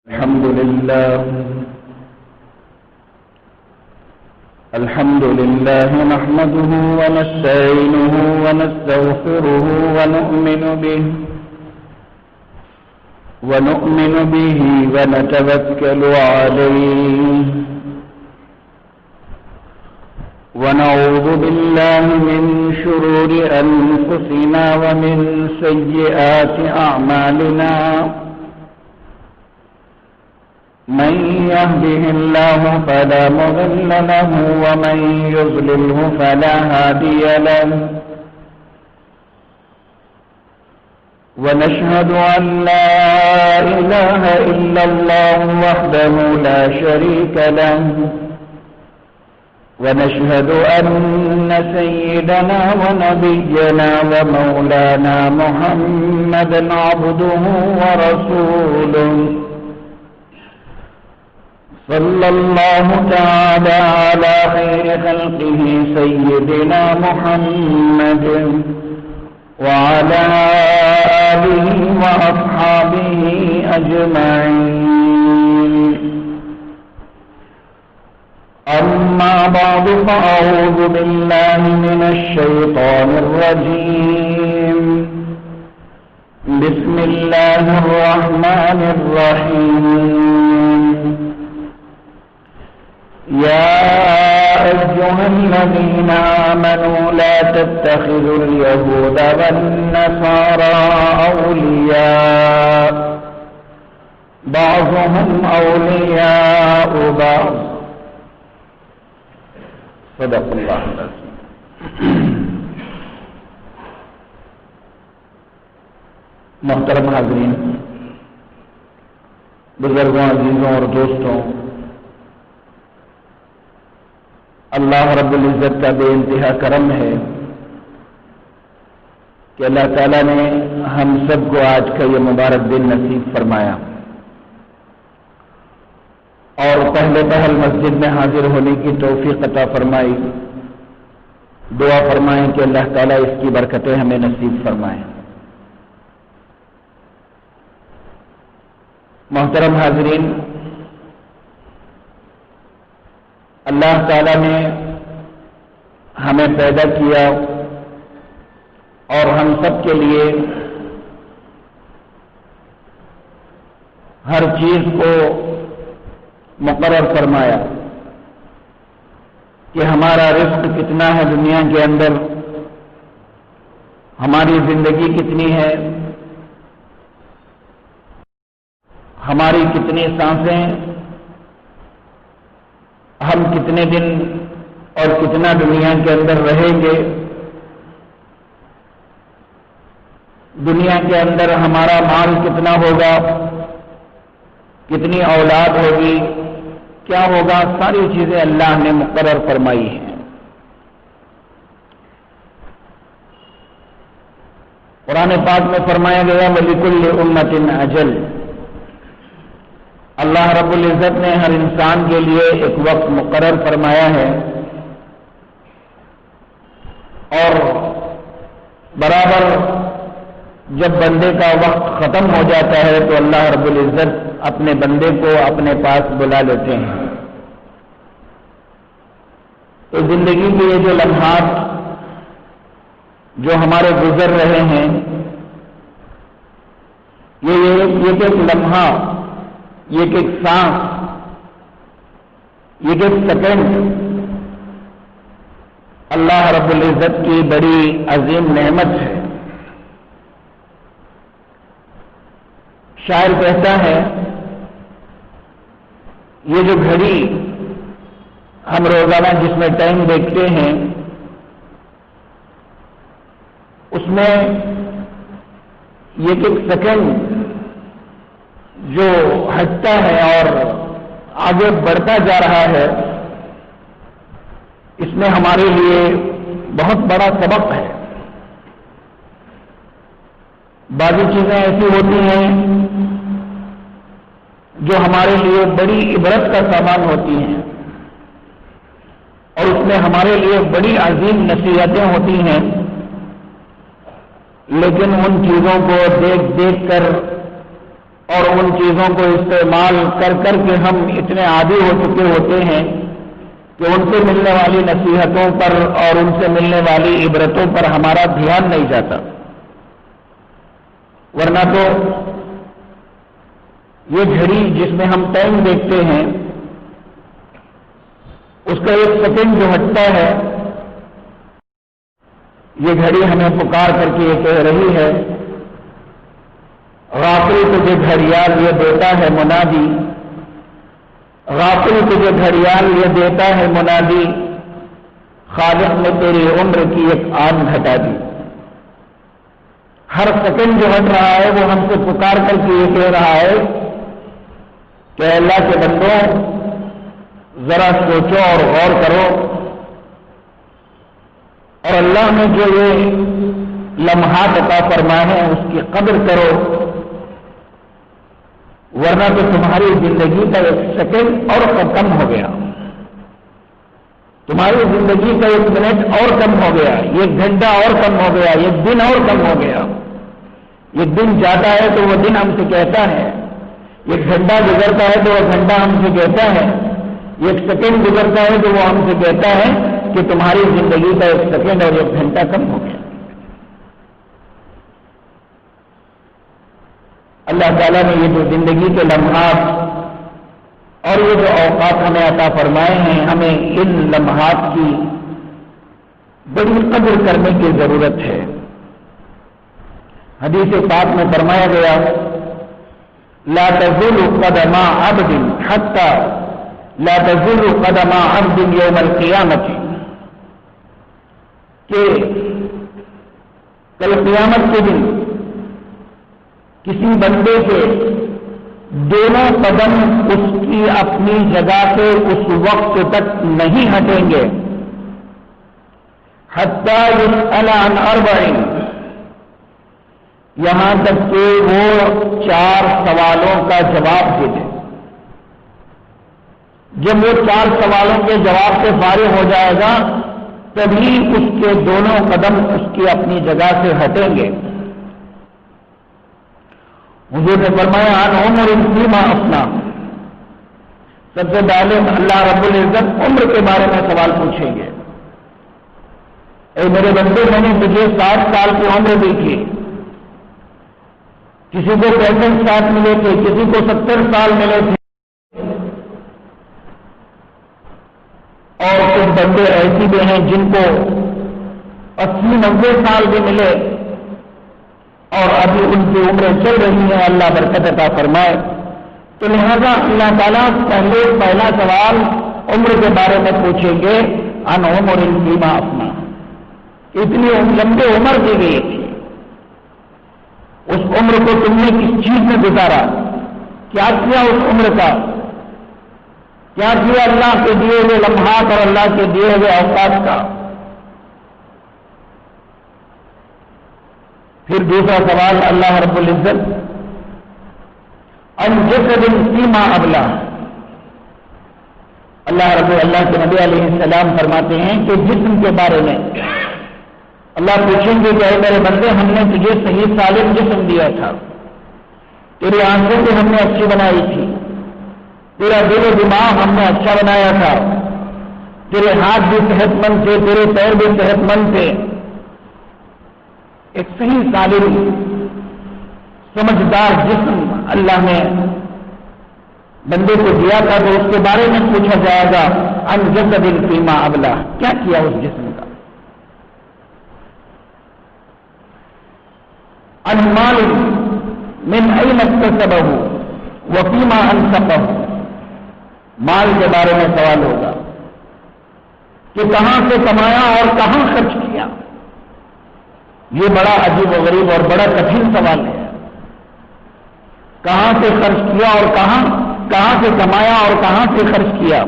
الحمد لله نحمده ونستعينه ونستغفره ونؤمن به ونتوكل عليه ونعوذ بالله من شرور أنفسنا ومن سيئات أعمالنا من يهده الله فلا مضل له ومن يضلله فلا هادي له ونشهد أن لا إله إلا الله وحده لا شريك له ونشهد أن سيدنا ونبينا ومولانا محمدا عبده ورسوله صلى الله تعالى على خير خلقه سيدنا محمد وعلى آله وأصحابه أجمعين أما بعد فأعوذ بالله من الشيطان الرجيم بسم الله الرحمن الرحيم يا أيها الذين آمنوا لا تتخذوا اليهود والنصارى أولياء بعضهم أولياء بعض صدق الله العظيم. محترم حاضرین، بزرگوں، عزیزوں اور دوستوں، اللہ رب العزت کا بے انتہا کرم ہے کہ اللہ تعالیٰ نے ہم سب کو آج کا یہ مبارک دن نصیب فرمایا اور پہلے پہل مسجد میں حاضر ہونے کی توفیق عطا فرمائی. دعا فرمائیں کہ اللہ تعالیٰ اس کی برکتیں ہمیں نصیب فرمائیں. محترم حاضرین، اللہ تعالیٰ نے ہمیں پیدا کیا اور ہم سب کے لیے ہر چیز کو مقرر فرمایا کہ ہمارا رزق کتنا ہے دنیا کے اندر، ہماری زندگی کتنی ہے، ہماری کتنی سانسیں، ہم کتنے دن اور کتنا دنیا کے اندر رہیں گے، دنیا کے اندر ہمارا مال کتنا ہوگا، کتنی اولاد ہوگی، کیا ہوگا، ساری چیزیں اللہ نے مقرر فرمائی ہیں. قرآن پاک میں فرمایا گیا وَلِكُلِّ أُمَّةٍ أَجَلٌ. اللہ رب العزت نے ہر انسان کے لیے ایک وقت مقرر فرمایا ہے اور برابر جب بندے کا وقت ختم ہو جاتا ہے تو اللہ رب العزت اپنے بندے کو اپنے پاس بلا لیتے ہیں. تو زندگی کے یہ جو لمحات جو ہمارے گزر رہے ہیں، یہ ایک لمحہ، یہ ایک سانس، یہ ایک سیکنڈ اللہ رب العزت کی بڑی عظیم نعمت ہے. شاعر کہتا ہے یہ جو گھڑی ہم روزانہ جس میں ٹائم دیکھتے ہیں، اس میں یہ ایک سیکنڈ جو ہٹتا ہے اور آگے بڑھتا جا رہا ہے، اس میں ہمارے لیے بہت بڑا سبق ہے. بعضی چیزیں ایسی ہوتی ہیں جو ہمارے لیے بڑی عبرت کا سامان ہوتی ہیں اور اس میں ہمارے لیے بڑی عظیم نصیحتیں ہوتی ہیں، لیکن ان چیزوں کو دیکھ دیکھ کر اور ان چیزوں کو استعمال کر کر کے ہم اتنے عادی ہو چکے ہوتے ہیں کہ ان سے ملنے والی نصیحتوں پر اور ان سے ملنے والی عبرتوں پر ہمارا دھیان نہیں جاتا. ورنہ تو یہ گھڑی جس میں ہم ٹائم دیکھتے ہیں اس کا 1 سیکنڈ جو ہٹتا ہے، یہ گھڑی ہمیں پکار کر کے یہ کہہ رہی ہے، غافل تجھے گھڑیال یہ دیتا ہے منادی، غافل تجھے گھڑیال یہ دیتا ہے منادی، خالق نے تیری عمر کی ایک آن گھٹا دی. ہر سیکنڈ جو ہٹ رہا ہے وہ ہم سے پکار کر کے یہ کہہ رہا ہے کہ اللہ کے بندوں ذرا سوچو اور غور کرو، اور اللہ نے جو یہ لمحات عطا فرمائے ہیں اس کی قدر کرو، ورنہ تو تمہاری زندگی کا 1 سیکنڈ اور کم ہو گیا، تمہاری زندگی کا 1 منٹ اور کم ہو گیا، 1 گھنٹہ اور کم ہو گیا، 1 دن اور کم ہو گیا. 1 دن جاتا ہے تو وہ دن ہم سے کہتا ہے، 1 گھنٹہ گزرتا ہے تو وہ گھنٹہ ہم سے کہتا ہے، 1 سیکنڈ گزرتا ہے تو وہ ہم سے کہتا ہے کہ تمہاری زندگی کا 1 سیکنڈ اور 1 گھنٹہ کم ہو گیا. اللہ تعالیٰ نے یہ جو زندگی کے لمحات اور یہ جو اوقات ہمیں عطا فرمائے ہیں، ہمیں ان لمحات کی بڑی قدر کرنے کی ضرورت ہے. حدیث پاک میں فرمایا گیا، لا تزول قدم عبد حتى لا تزول قدم عبد یوم القیامت، کہ کل قیامت کے دن کسی بندے کے دونوں قدم اس کی اپنی جگہ سے اس وقت تک نہیں ہٹیں گے، حتی یسأل عن 4، یہاں تک کہ وہ 4 سوالوں کا جواب دے دے. جب وہ 4 سوالوں کے جواب سے فارغ ہو جائے گا تبھی اس کے دونوں قدم اس کی اپنی جگہ سے ہٹیں گے. حضور نے فرمایا عن عمر فیما افنا، سب سے پہلے اللہ رب العزت عمر کے بارے میں سوال پوچھیں گے. اے میرے بندے، میں نے تجھے 60 سال کی عمر دی تھی، کسی کو 65 سال ملے تھے، کسی کو 70 سال ملے تھے، اور کچھ بندے ایسی بھی ہیں جن کو 80-90 سال بھی ملے اور ابھی ان کی عمریں چل رہی ہیں. اللہ برکت عطا فرمائے. تو لہذا اللہ تعالیٰ پہلا سوال عمر کے بارے میں پوچھیں گے، عن عمر فیما افنا، اتنی لمبی عمر دی گئی تھی، اس عمر کو تم نے کس چیز میں گزارا، کیا کیا اس عمر کا، کیا کیا اللہ کے دیے ہوئے لمحات اور اللہ کے دیے ہوئے اوقات کا. پھر دوسرا سوال اللہ رب العزت ان جسد فیما ابلا، اللہ کے نبی علیہ السلام فرماتے ہیں کہ جسم کے بارے میں اللہ پوچھیں گے کہ اے میرے بندے، ہم نے تجھے صحیح سالم جسم دیا تھا، تیری آنکھیں بھی ہم نے اچھی بنائی تھی، تیرا دل و دماغ ہم نے اچھا بنایا تھا، تیرے ہاتھ بھی صحت مند تھے، تیرے پیر بھی صحت مند تھے. ایک صحیح سالم سمجھدار جسم اللہ نے بندے کو دیا تھا، تو اس کے بارے میں پوچھا جائے گا ان جسد فیما ابلا، کیا کیا اس جسم کا. ان مال من این اکتسبہ وفیما انفقہ، مال کے بارے میں سوال ہوگا کہ کہاں سے کمایا اور کہاں خرچ کیا. یہ بڑا عجیب و غریب اور بڑا کٹھن سوال ہے. کہاں سے خرچ کیا اور کہاں سے کمایا اور کہاں سے خرچ کیا.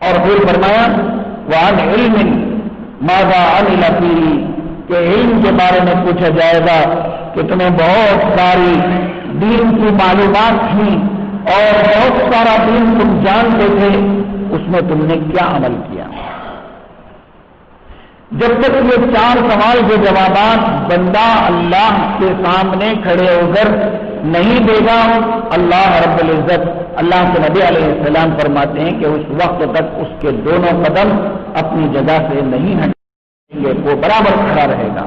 اور پھر فرمایا وعن علم ماذا عمل فیہ، کہ علم کے بارے میں پوچھا جائے گا کہ تمہیں بہت ساری دین کی معلومات تھیں اور بہت سارا دین تم جانتے تھے، اس میں تم نے کیا عمل کیا. جب تک یہ 4 سوال کے جوابات بندہ اللہ کے سامنے کھڑے ہو کر نہیں دے گا، اللہ رب العزت اللہ کے نبی علیہ السلام فرماتے ہیں کہ اس وقت تک اس کے دونوں قدم اپنی جگہ سے نہیں ہٹیں گے، وہ برابر کھڑا رہے گا۔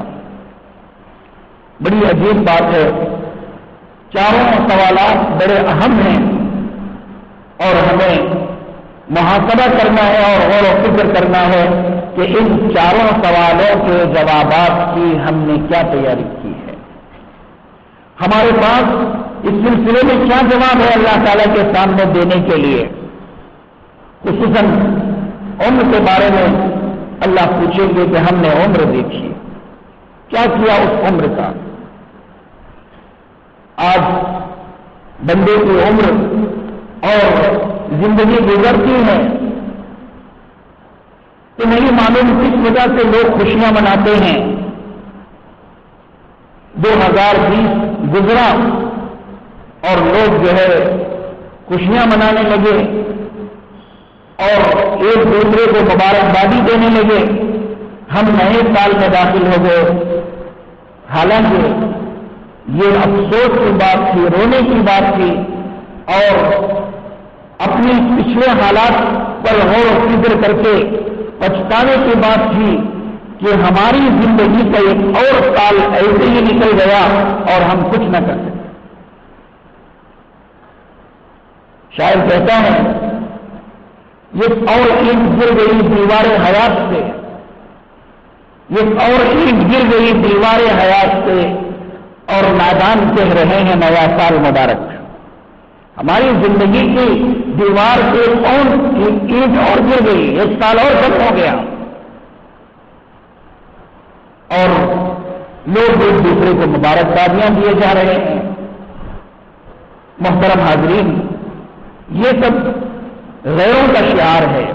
بڑی عجیب بات ہے، چاروں سوالات بڑے اہم ہیں اور ہمیں محاسبہ کرنا ہے اور غور و فکر کرنا ہے کہ ان چاروں سوالوں کے جوابات کی ہم نے کیا تیاری کی ہے، ہمارے پاس اس سلسلے میں کیا جواب ہے اللہ تعالیٰ کے سامنے دینے کے لیے۔ خصوصاً عمر کے بارے میں اللہ پوچھیں گے کہ ہم نے عمر دیکھی، کیا کیا اس عمر کا۔ آج بندے کی عمر اور زندگی گزرتی ہے تو نہیں معلوم کس وجہ سے لوگ خوشیاں مناتے ہیں۔ 2020 گزرا اور لوگ جو ہے خوشیاں منانے لگے اور ایک دوسرے کو مبارکبادی دینے لگے، ہم نئے سال میں داخل ہو گئے۔ حالانکہ یہ افسوس کی بات تھی، رونے کی بات تھی اور اپنی پچھلے حالات پر غور و فکر کر کے پچھتانے کی بات تھی کہ ہماری زندگی کا ایک اور سال ایسے ہی نکل گیا اور ہم کچھ نہ کر سکے۔ شاید کہتا ہے یہ اور اینٹ گر گئی دیوار حیات سے، یہ اور اینٹ گر گئی دیوار حیات سے اور نادان کہہ رہے ہیں نیا سال مبارک۔ ہماری زندگی کی دیوار سے اینٹ اور گر گئی، ایک سال اور ختم ہو گیا اور لوگ ایک دوسرے کو مبارکبادیاں دیے جا رہے ہیں۔ محترم حاضرین، یہ سب غیروں کا شعار ہے،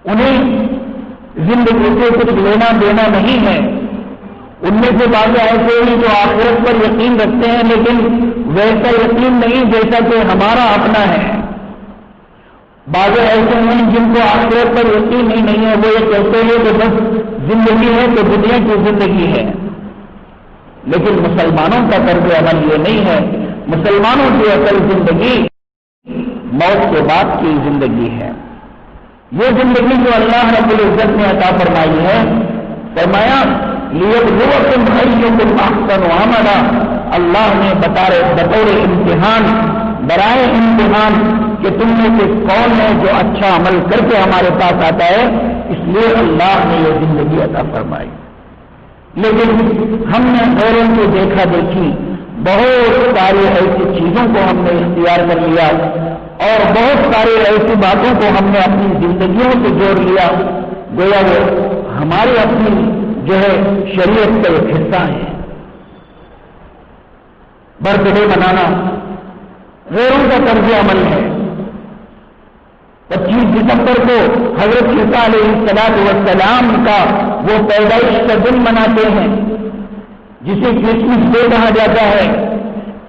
انہیں زندگی سے کچھ لینا دینا نہیں ہے۔ ان میں سے بعض ایسے ہیں جو آخرت پر یقین رکھتے ہیں لیکن ویسا یقین نہیں جیسا کہ ہمارا اپنا ہے۔ بعض ایسے ہیں جن کو آخرت پر یقین ہی نہیں ہے، وہ یہ کہتے ہیں کہ بس زندگی ہے تو دنیا کی زندگی ہے، لیکن مسلمانوں کا طرز عمل یہ نہیں ہے۔ مسلمانوں کی اصل زندگی موت کے بعد کی زندگی ہے۔ یہ زندگی جو اللہ رب العزت نے عطا فرمائی ہے، فرمایا لِيَبْلُوَكُمْ أَيُّكُمْ أَحْسَنُ عَمَلًا، اللہ نے بطور امتحان، برائے امتحان کہ تم میں سے کون ہے جو اچھا عمل کر کے ہمارے پاس آتا ہے، اس لیے اللہ نے یہ زندگی عطا فرمائی۔ لیکن ہم نے غیروں کو دیکھا دیکھی بہت ساری ایسی چیزوں کو ہم نے اختیار کر لیا اور بہت ساری ایسی باتوں کو ہم نے اپنی زندگیوں سے جوڑ لیا، گویا وہ ہماری اپنی جو ہے شریعت کا ایک حصہ ہے۔ برتھ ڈے منانا غیروں کا طرز عمل ہے۔ 25 دسمبر کو حضرت عیسیٰ علیہ السلام کا وہ پیدائش کا دن مناتے ہیں جسے کرسمس ڈے کہا جاتا ہے۔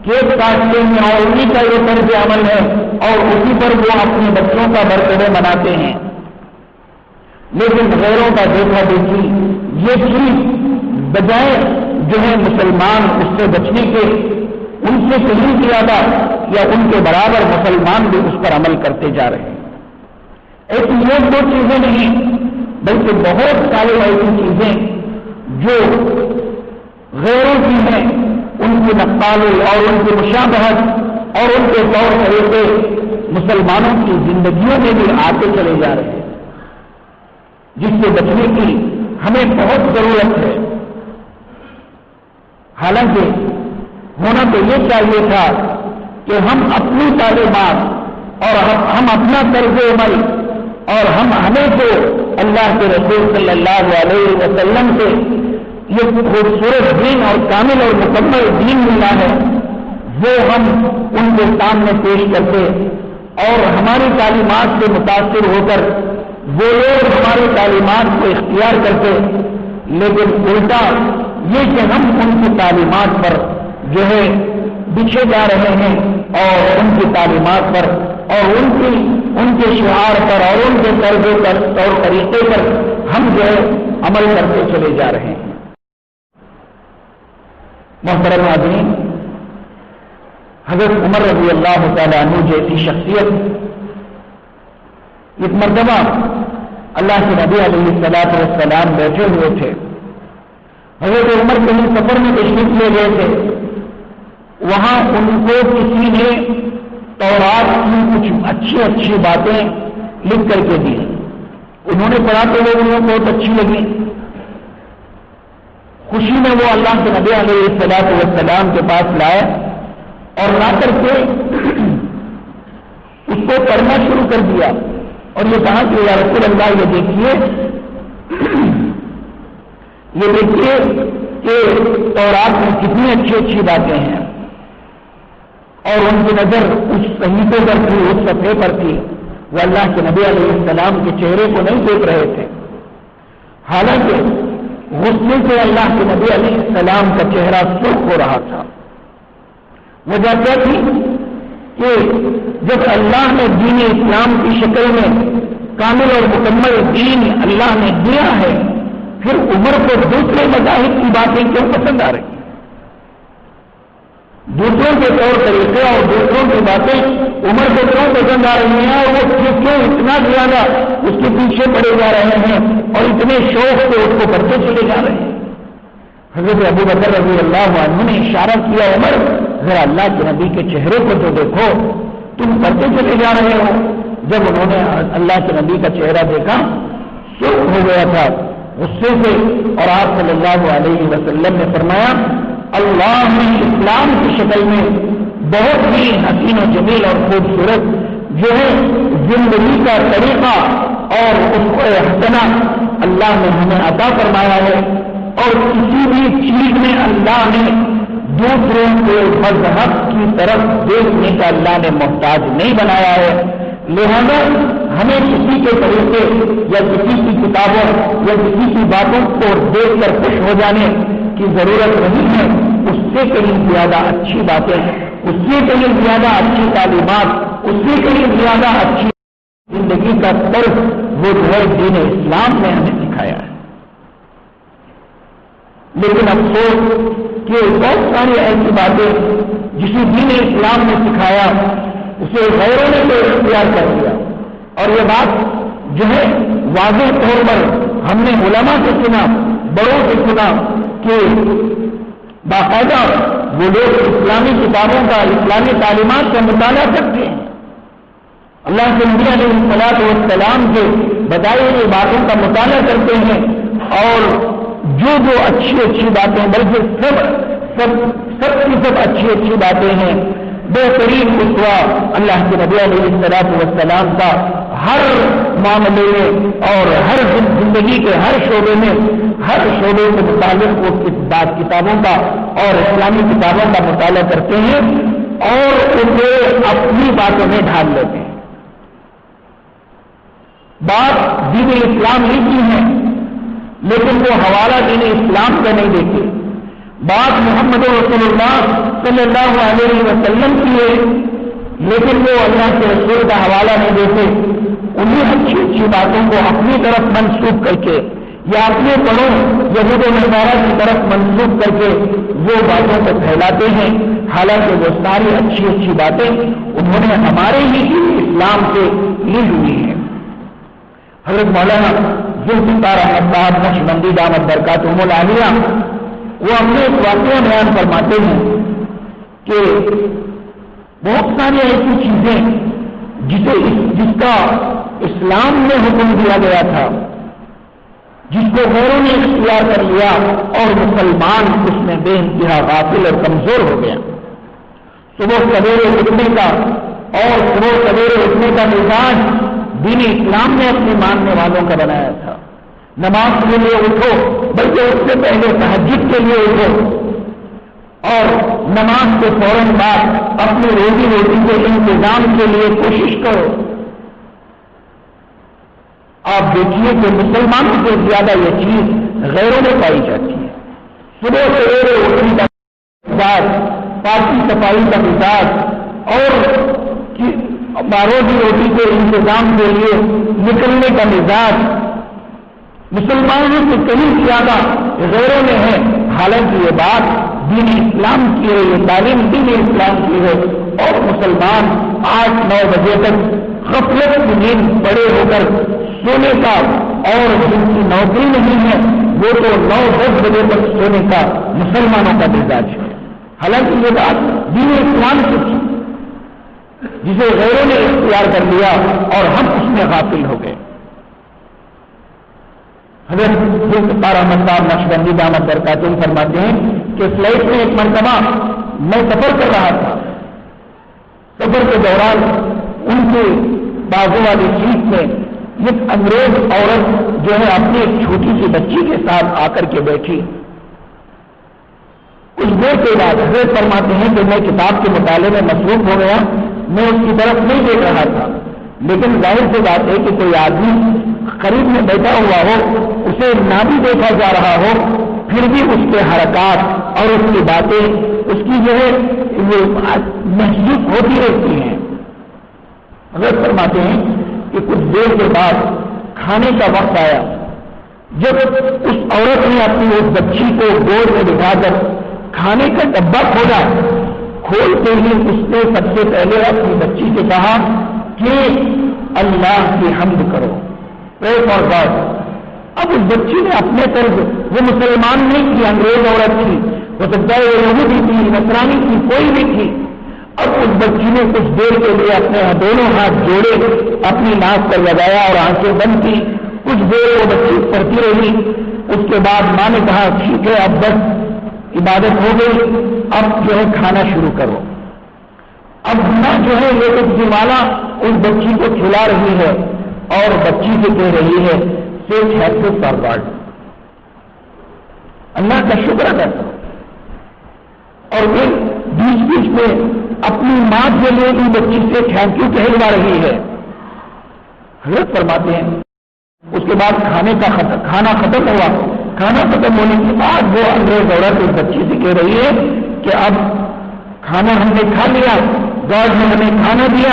کیک کاٹتے ہیں اور انہی کا یہ طرز عمل ہے اور اسی پر وہ اپنے بچوں کا برتھ ڈے مناتے ہیں۔ لیکن غیروں کا دیکھا دیکھی یہ چیز بجائے جو ہے مسلمان اس سے بچنے کے ان سے کہیں زیادہ یا ان کے برابر مسلمان بھی اس پر عمل کرتے جا رہے ہیں۔ ایسی یہ دو چیزیں نہیں بلکہ بہت ساری ایسی چیزیں جو غیروں کی ہیں، ان کی نقالی اور ان کی مشابہت اور ان کے طور طریقے مسلمانوں کی زندگیوں میں بھی آتے چلے جا رہے ہیں، جس سے بچنے کی ہمیں بہت ضرورت ہے۔ حالانکہ ہونا تو یہ چاہیے تھا کہ ہم اپنی تعلیمات اور ہم اپنا طرز عمل اور ہمیں تو اللہ کے رسول صلی اللہ علیہ وسلم سے یہ خوبصورت دین اور کامل اور مکمل دین ملا ہے، وہ ہم ان کے سامنے پیش کرتے اور ہماری تعلیمات سے متاثر ہو کر وہ لوگ ہماری تعلیمات کو اختیار کرتے، لیکن الٹا یہ کہ ہم ان کی تعلیمات پر جو ہے بچھے جا رہے ہیں اور ان کی تعلیمات پر اور ان کے شعار پر اور ان کے طرز پر اور طریقے پر ہم جو ہے عمل کرتے چلے جا رہے ہیں۔ محترم حاضرین، حضرت عمر رضی اللہ تعالیٰ عنہ جیسی شخصیت ایک مرتبہ اللہ کے نبی علیہ السلام بیٹھے ہوئے تھے۔ حضرت عمر کہیں سفر میں تشریف لے گئے تھے، وہاں ان کو کسی نے تورات کی کچھ اچھی اچھی باتیں لکھ کر کے دی، انہوں نے پڑھا تو وہ انہیں بہت اچھی لگی۔ خوشی میں وہ اللہ کے نبی علیہ السلام کے پاس لائے اور لا کر کے اس کو پڑھنا شروع کر دیا اور یہ کہا کہ یا رسول اللہ یہ دیکھیے کہ تورات میں کتنی اچھی اچھی باتیں ہیں، اور ان کی نظر اس صحیفے پر تھی، اس صفحے پر تھی، وہ اللہ کے نبی علیہ السلام کے چہرے کو نہیں دیکھ رہے تھے، حالانکہ غصے سے اللہ کے نبی علیہ السلام کا چہرہ سرخ ہو رہا تھا۔ وجہ کیا تھی کہ جب اللہ نے دین اسلام کی شکل میں کامل اور مکمل دین اللہ نے دیا ہے، پھر عمر کو دوسرے مذاہب کی باتیں کیوں پسند آ رہی ہیں؟ دوسروں کے طور طریقے اور دوسروں کی باتیں عمر کو کیوں پسند آ رہی ہیں، اور وہ کیوں اتنا زیادہ اس کے پیچھے پڑے جا رہے ہیں اور اتنے شوق سے اس کو پڑھتے چلے جا رہے ہیں؟ حضرت ابو بکر رضی اللہ عنہ نے اشارہ کیا، عمر ذرا اللہ کے نبی کے چہرے کو تو دیکھو، تم پڑھتے چلے جا رہے ہو۔ جب انہوں نے اللہ کے نبی کا چہرہ دیکھا، سرخ ہو گیا تھا غصے سے، اور آپ صلی اللہ علیہ وسلم نے فرمایا اللہ نے اسلام کی شکل میں بہت ہی حسین و جمیل اور خوبصورت جو ہے زندگی کا طریقہ اور اس کو حسنہ اللہ نے ہمیں عطا فرمایا ہے، اور کسی بھی چیز میں اللہ نے دوسروں کے مذہب کی طرف دیکھنے کا اللہ نے محتاج نہیں بنایا ہے۔ لہذا ہمیں کسی کے طریقے یا کسی کی کتابوں یا کسی کی باتوں کو دیکھ کر خوش ہو جانے کی ضرورت نہیں ہے، اس سے کہیں زیادہ اچھی باتیں، اس سے کہیں زیادہ اچھی تعلیمات، اس سے کہیں زیادہ اچھی زندگی کا طرز وہ جو ہے دین اسلام نے ہمیں سکھایا ہے۔ لیکن افسوس کہ بہت ساری ایسی باتیں جسے دین اسلام نے سکھایا اسے غیروں نے تو اختیار کر دیا، اور یہ بات جو ہے واضح طور پر ہم نے علماء سے سنا، بڑوں سے سنا کہ باقاعدہ وہ لوگ اسلامی کتابوں کا، اسلامی تعلیمات کا مطالعہ کرتے ہیں، اللہ کے نبی علیہ السلام کے بتائی ہوئی باتوں کا مطالعہ کرتے ہیں، اور جو اچھی اچھی باتیں، بلکہ سب کی سب اچھی اچھی باتیں ہیں، بہترین اسوہ اللہ کے نبی علیہ السلام کا ہر معاملے میں اور ہر زندگی کے ہر شعبے میں، ہر شعبے کے متعلق وہ کتابوں کا اور اسلامی کتابوں کا مطالعہ کرتے ہیں اور انہیں اپنی باتوں میں ڈھال لیتے ہیں۔ بات دین اسلام ہی کی ہے، لیکن وہ حوالہ دین اسلام کا نہیں دیتے، بات محمد رسول اللہ صلی اللہ علیہ وسلم کی ہے، لیکن وہ اللہ کے رسول کا حوالہ نہیں دیتے، انہیں اچھی اچھی باتوں کو اپنی طرف منسوخ کر کے یا اپنے بڑوں یہود و نصارہ کی طرف منسوخ کر کے وہ باتوں کو پھیلاتے ہیں، حالانکہ وہ ساری اچھی اچھی باتیں انہوں نے ہمارے ہی اسلام سے لی ہوئی ہیں۔ حضرت مولانا ذوالفقار احمد صاحب نقشبندی دامت برکاتہم العالیہ وہ اپنے ایک واقعہ بیان فرماتے ہیں کہ بہت ساری ایسی چیزیں جس کا اسلام میں حکم دیا گیا تھا، جس کو غیروں نے اختیار کر لیا اور مسلمان اس میں بے انتہا غافل اور کمزور ہو گیا۔ صبح سویرے اٹھنے کا اور صبح سویرے اٹھنے کا مزاج دین اسلام نے اپنے ماننے والوں کا بنایا تھا۔ نماز کے لیے اٹھو، بلکہ اس سے پہلے تہجد کے لیے اٹھو، اور نماز کے فوراً بعد اپنی روزی روٹی کے انتظام کے لیے کوشش کرو۔ آپ دیکھیے کہ مسلمانوں سے زیادہ یہ چیز غیروں میں پائی جاتی ہے۔ صبح سویرے اٹھنے کا مزاج، پاکی صفائی کا مزاج، اور روزی روٹی کے انتظام کے لیے نکلنے کا مزاج، مسلمانوں سے کہیں زیادہ غیروں میں ہے، حالانکہ یہ بات دین اسلام کی ہے، یہ تعلیم دین اسلام کی ہے، اور مسلمان 8-9 بجے تک غفلت کی نیند پڑے ہو کر سونے کا، اور جن کی نوکری نہیں ہے وہ تو 9-10 بجے تک سونے کا مسلمانوں کا مزاج ہے۔ حالانکہ یہ بات دین اسلام کی تھی، جسے غیروں نے اختیار کر لیا اور ہم اس میں غافل ہو گئے۔ حضرت پارا مندار نقشبندی دامت برکاتہم فرماتے ہیں کہ فلائٹ میں ایک مرتبہ میں سفر کر رہا تھا، سفر کے دوران ان کے بازو والی سیٹ میں ایک انگریز عورت جو ہے اپنی ایک چھوٹی سی بچی کے ساتھ آ کر کے بیٹھی۔ کچھ دیر کے بعد حضرت فرماتے ہیں کہ میں کتاب کے مطالعے میں مصروف ہو گیا، میں اس کی طرف نہیں دیکھ رہا تھا، لیکن ظاہر سی بات ہے کہ کوئی آدمی قریب میں بیٹھا ہوا ہو، اسے نہ بھی دیکھا جا رہا ہو، پھر بھی اس کے حرکات اور اس کی باتیں اس کی جو ہے محسوس ہوتی رہتی ہیں۔ حضرت فرماتے ہیں کہ کچھ دیر کے بعد کھانے کا وقت آیا، جب اس عورت نے اپنی اس بچی کو گود میں بٹھا کر کھانے کا ڈبہ کھولا، کھولتے ہی اس نے سب سے پہلے اپنی بچی سے کہا کہ اللہ کی حمد کرو، پرے فار گاڈ۔ اب اس بچی نے اپنے طرز، وہ مسلمان نہیں تھی، انگریز عورت تھی، ہو سکتا ہے وہ یہودی تھی، نصرانی تھی، کوئی بھی تھی۔ اب اس بچی نے کچھ دیر کے لیے اپنے دونوں ہاتھ جوڑے، اپنی ناک پر لگایا اور آنکھیں بند کی۔ کچھ دیر وہ بچی پڑھتی رہی، اس کے بعد ماں نے کہا ٹھیک ہے اب بس عبادت ہو گئی، اب جو ہے کھانا شروع کرو۔ اب ماں جو ہے یہ کچھ والا اس بچی کو کھلا رہی ہے اور بچی سے کہہ رہی ہے صرف ہیپی فار گاڈ، اللہ کا شکر ادا کرو۔ اور وہ بیچ میں اپنی ماں کے لیے بھی بچی سے تھینک یو کہلوا رہی ہے۔ حضرت فرماتے ہیں اس کے بعد کھانا ختم ہوا، کھانا ختم ہونے کے بعد وہ انگریز عورت اس بچی سے کہہ رہی ہے کہ اب کھانا ہم نے کھا لیا، گاڈ نے ہمیں کھانا دیا،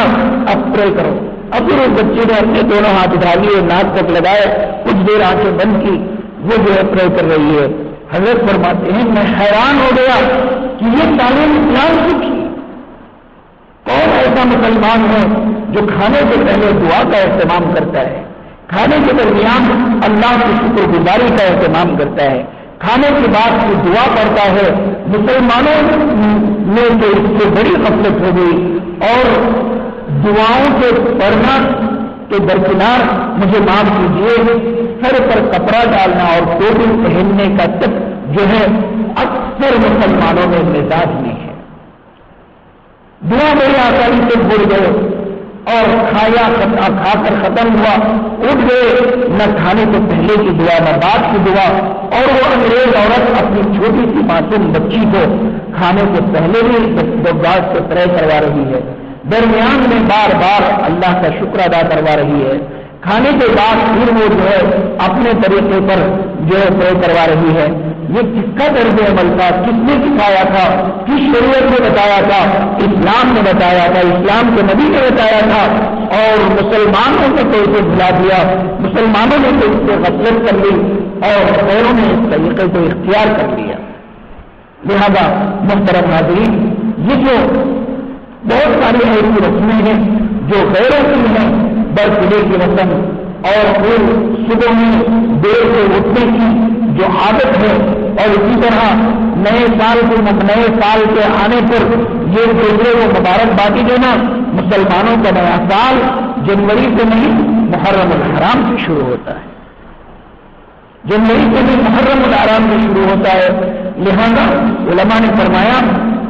اب پرے کرو۔ اب پھر اس بچے نے اپنے دونوں ہاتھ اٹھا لیے، ناک تک لگائے، کچھ دیر آنکھیں بند کی، وہ جو ہے پرے کر رہی ہے۔ حضرت فرماتے ہیں میں حیران ہو گیا کہ یہ تعلیم اسلام سیکھی۔ کون ایسا مسلمان ہے جو کھانے سے پہلے دعا کا اہتمام کرتا ہے، کھانے کے درمیان اللہ کی شکر گزاری کا اہتمام کرتا ہے، کھانے کے بعد کی دعا پڑھتا ہے؟ مسلمانوں میں تو اس سے بڑی غفلت ہو گئی، اور دعاؤں کے پڑھنا کے درکنار مجھے معاف کیجیے سر پر کپڑا ڈالنا اور ٹوپی پہننے کا تک جو ہے اکثر مسلمانوں میں مزاج نہیں ہے۔ دعا بڑی آسانی سے بھول گئے اور کھا کر ختم ہوا، اٹھ گئے، نہ کھانے سے پہلے کی دعا نہ بعد کی دعا۔ اور وہ انگریز عورت اپنی چھوٹی سی معصوم بچی کو کھانے سے پہلے بھی گاڈ سے پرے کروا رہی ہے، درمیان میں بار بار اللہ کا شکر ادا کروا رہی ہے، کھانے کے بعد پھر وہ جو ہے اپنے طریقے پر جو ہے پرے کروا رہی ہے۔ یہ کس کا طرز عمل تھا؟ کس نے سکھایا تھا؟ کس شریعت نے بتایا تھا؟ اسلام نے بتایا تھا، اسلام کے نبی نے بتایا تھا، اور مسلمانوں نے تو اسے بھلا دیا، مسلمانوں نے تو اس سے غفلت کر لی اور غیروں نے اس طریقے کو اختیار کر لیا۔ لہذا محترم حاضرین، یہ جو بہت ساری ایسی رسمیں ہیں جو غیروں کی ہیں، برتھ ڈے کی رسم اور پھر صبح میں دیر سے اٹھنے کی جو عادت ہے، اور اسی طرح نئے سال کے آنے پر یہ دوسرے کو مبارکبادی دینا۔ مسلمانوں کا نیا سال جنوری سے نہیں محرم الحرام سے شروع ہوتا ہے، جنوری سے نہیں محرم الحرام سے شروع ہوتا ہے۔ لہذا علماء نے فرمایا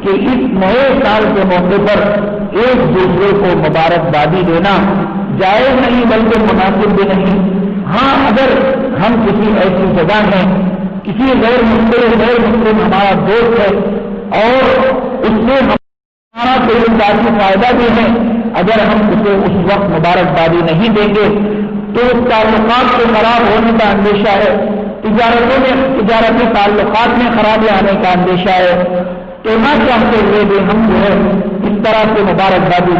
کہ اس نئے سال کے موقع پر ایک دوسرے کو مبارکبادی دینا جائز نہیں بلکہ مناسب بھی نہیں۔ ہاں اگر ہم کسی ایسی جگہ ہیں، کسی غیر مسلم ہمارا دوست ہے اور اس سے ہمارا کوئی ذاتی فائدہ بھی ہے، اگر ہم اسے اس وقت مبارکبادی نہیں دیں گے تو تعلقات کے خراب ہونے کا اندیشہ ہے، تجارتی تعلقات میں خرابی آنے کا اندیشہ ہے۔ تو نہ چاہتے ہوئے بھی ہم جو ہے اس طرح سے مبارکبادی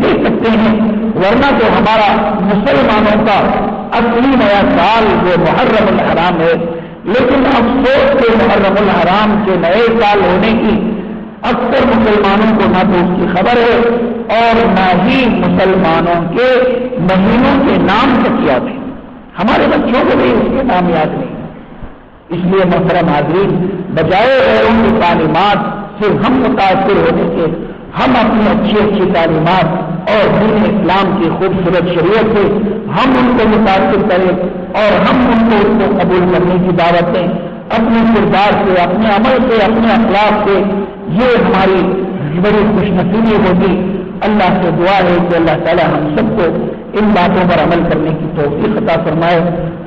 دے سکتے ہیں، ورنہ تو ہمارا مسلمانوں کا اصلی نیا سال وہ محرم الحرام ہے، لیکن افسوس کے محرم الحرام کے نئے سال ہونے کی اکثر مسلمانوں کو نہ تو اس کی خبر ہے اور نہ ہی مسلمانوں کے مہینوں کے نام تک یاد ہے۔ ہمارے بچوں کو بھی اس کے نام یاد نہیں۔ اس لیے محترم حاضرین، بجائے غیروں کی تعلیمات سے ہم متاثر ہونے کے، ہم اپنی اچھی تعلیمات اور دین اسلام کی خوبصورت شریعت سے ہم ان کو متاثر کریں اور ہم ان کو اس کو قبول کرنے کی دعوت دیں، اپنے کردار سے، اپنے عمل سے، اپنے اخلاق سے۔ یہ ہماری بڑی خوش نصیبی ہوگی۔ اللہ سے دعا ہے کہ اللہ تعالی ہم سب کو ان باتوں پر عمل کرنے کی توفیق عطا فرمائے،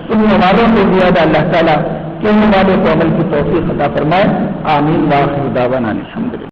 سننے والوں سے زیادہ اللہ تعالی کہنے والے کو عمل کی توفیق عطا فرمائے۔ آمین۔ وآخر دعوانا الحمدللہ۔